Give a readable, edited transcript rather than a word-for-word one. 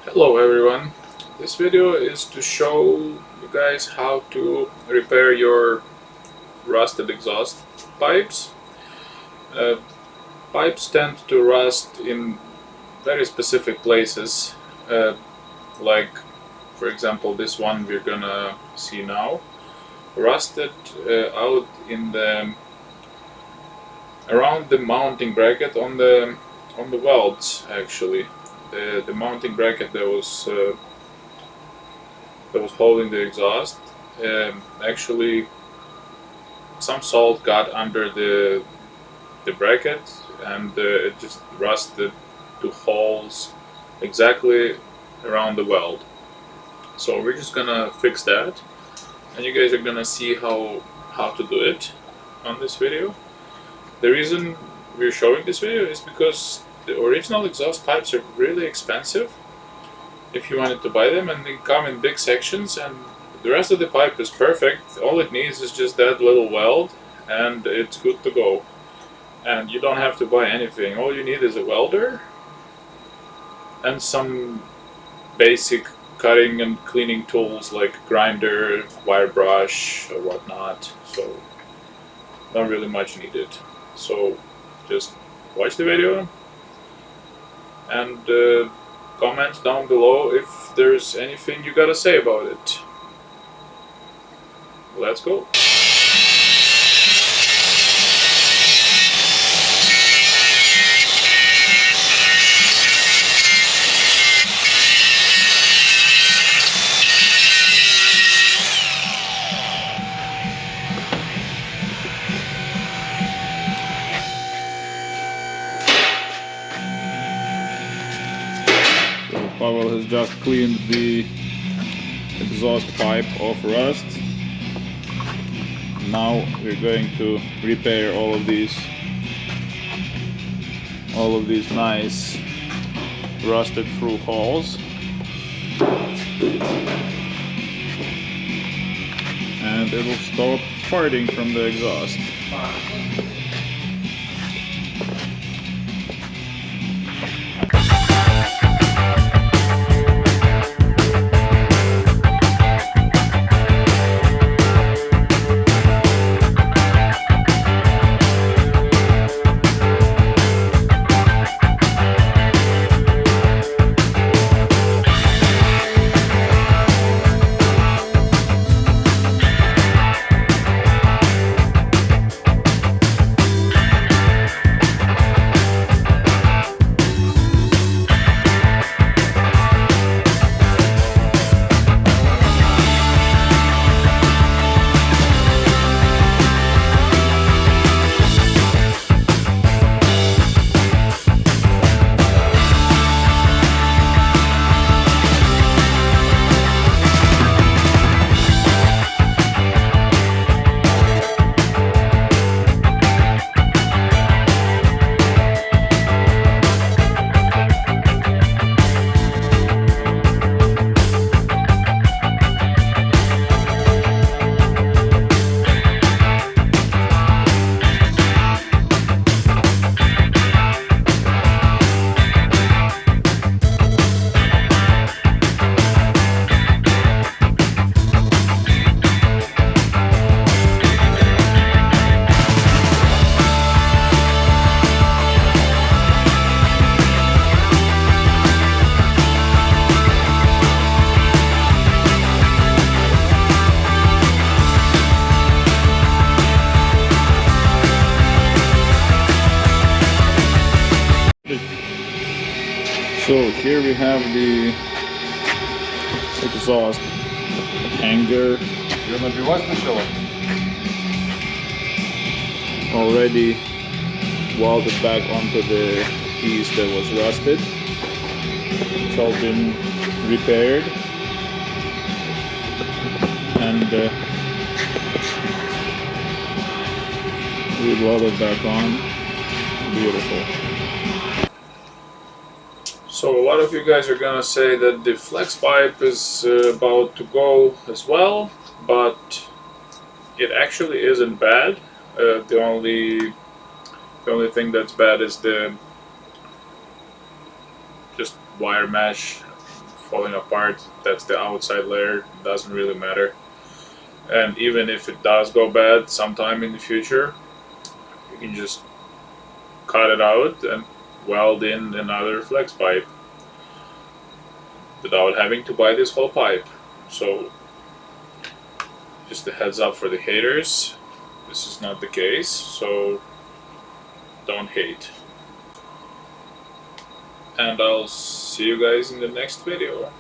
Hello everyone, this video is to show you guys how to repair your rusted exhaust pipes. Uh, Pipes tend to rust in very specific places, like for example this one we're gonna see now, rusted out in the around the mounting bracket on the welds actually. The mounting bracket that was holding the exhaust. Actually, some salt got under the bracket, and it just rusted to holes exactly around the weld. So we're just gonna fix that, and you guys are gonna see how to do it on this video. The reason we're showing this video is because the original exhaust pipes are really expensive if you wanted to buy them, and they come in big sections, and the rest of the pipe is perfect. All it needs is just that little weld and it's good to go. And you don't have to buy anything. All you need is a welder and some basic cutting and cleaning tools like grinder, wire brush or whatnot. So not really much needed. So just watch the video and comment down below if there's anything you gotta say about it. Let's go. Pavel has just cleaned the exhaust pipe of rust. Now we're going to repair all of these nice rusted through holes, and it will stop farting from the exhaust. So here we have the exhaust hanger already welded back onto the piece that was rusted. It's all been repaired, and we welded back on. Beautiful. So a lot of you guys are gonna say that the flex pipe is about to go as well, but it actually isn't bad. The only thing that's bad is the just wire mesh falling apart, that's the outside layer. It doesn't really matter. And even if it does go bad sometime in the future, you can just cut it out and weld in another flex pipe without having to buy this whole pipe. So just a heads up for the haters, this is not the case, so don't hate. And I'll see you guys in the next video.